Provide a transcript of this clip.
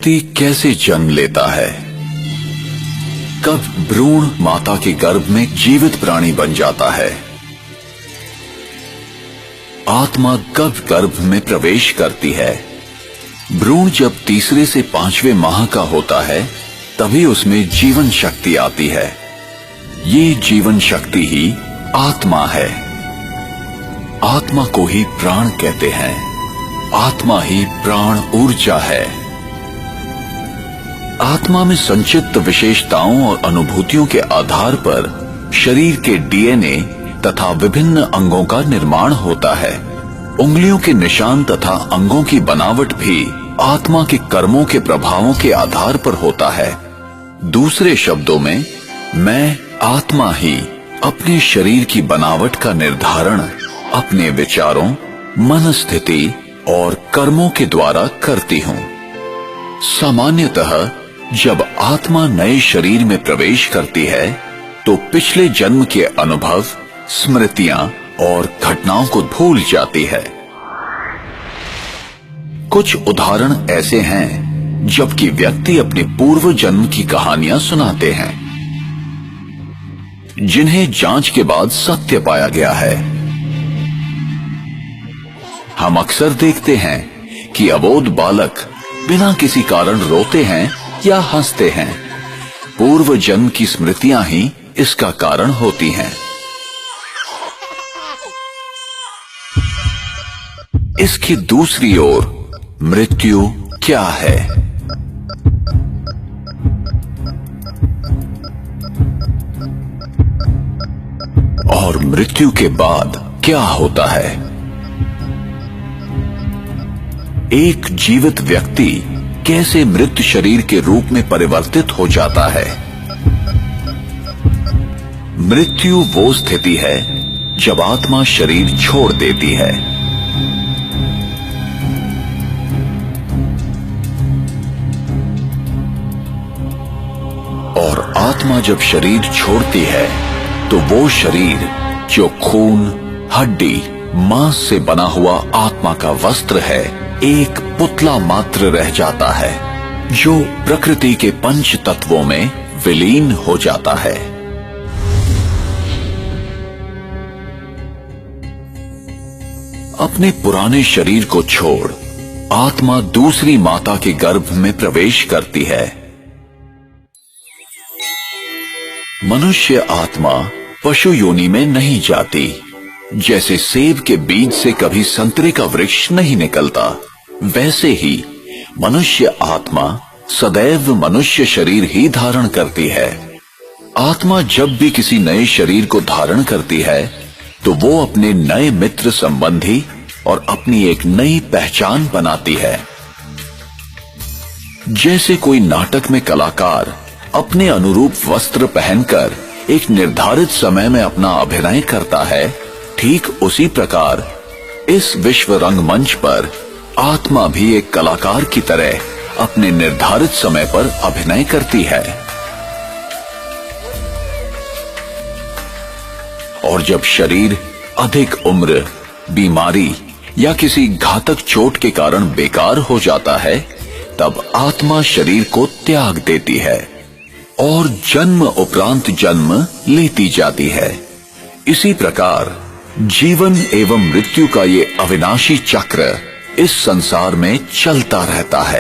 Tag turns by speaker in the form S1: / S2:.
S1: व्यक्ति कैसे जन्म लेता है? कब भ्रूण माता के गर्भ में जीवित प्राणी बन जाता है? आत्मा कब गर्भ में प्रवेश करती है? भ्रूण जब तीसरे से 5वें माह का होता है तभी उसमें जीवन शक्ति आती है। ये जीवन शक्ति ही आत्मा है। आत्मा को ही प्राण कहते हैं। आत्मा ही प्राण ऊर्जा है। आत्मा में संचित विशेषताओं और अनुभूतियों के आधार पर शरीर के डीएनए तथा विभिन्न अंगों का निर्माण होता है। उंगलियों के निशान तथा अंगों की बनावट भी आत्मा के कर्मों के प्रभावों के आधार पर होता है। दूसरे शब्दों में, मैं आत्मा ही अपने शरीर की बनावट का निर्धारण अपने विचारों, मनस्थिति और कर्मों के द्वारा करती हूँ। सामान्यतः जब आत्मा नए शरीर में प्रवेश करती है तो पिछले जन्म के अनुभव, स्मृतियां और घटनाओं को भूल जाती है। कुछ उदाहरण ऐसे हैं जबकि व्यक्ति अपने पूर्व जन्म की कहानियां सुनाते हैं जिन्हें जांच के बाद सत्य पाया गया है। हम अक्सर देखते हैं कि अबोध बालक बिना किसी कारण रोते हैं या हंसते हैं। पूर्व जन्म की स्मृतियां ही इसका कारण होती हैं। इसकी दूसरी ओर मृत्यु क्या है? और मृत्यु के बाद क्या होता है? एक जीवित व्यक्ति कैसे मृत शरीर के रूप में परिवर्तित हो जाता है? मृत्यु वो स्थिति है जब आत्मा शरीर छोड़ देती है। और आत्मा जब शरीर छोड़ती है तो वो शरीर जो खून, हड्डी, मांस से बना हुआ आत्मा का वस्त्र है, एक पुतला मात्र रह जाता है जो प्रकृति के पंच तत्वों में विलीन हो जाता है। अपने पुराने शरीर को छोड़ आत्मा दूसरी माता के गर्भ में प्रवेश करती है। मनुष्य आत्मा पशु योनि में नहीं जाती। जैसे सेब के बीज से कभी संतरे का वृक्ष नहीं निकलता, वैसे ही मनुष्य आत्मा सदैव मनुष्य शरीर ही धारण करती है। आत्मा जब भी किसी नए शरीर को धारण करती है तो वो अपने नए मित्र, संबंधी और अपनी एक नई पहचान बनाती है। जैसे कोई नाटक में कलाकार अपने अनुरूप वस्त्र पहनकर एक निर्धारित समय में अपना अभिनय करता है, ठीक उसी प्रकार इस विश्व रंगमंच पर आत्मा भी एक कलाकार की तरह अपने निर्धारित समय पर अभिनय करती है। और जब शरीर अधिक उम्र, बीमारी या किसी घातक चोट के कारण बेकार हो जाता है, तब आत्मा शरीर को त्याग देती है और जन्म उपरांत जन्म लेती जाती है। इसी प्रकार जीवन एवं मृत्यु का ये अविनाशी चक्र इस संसार में चलता रहता है।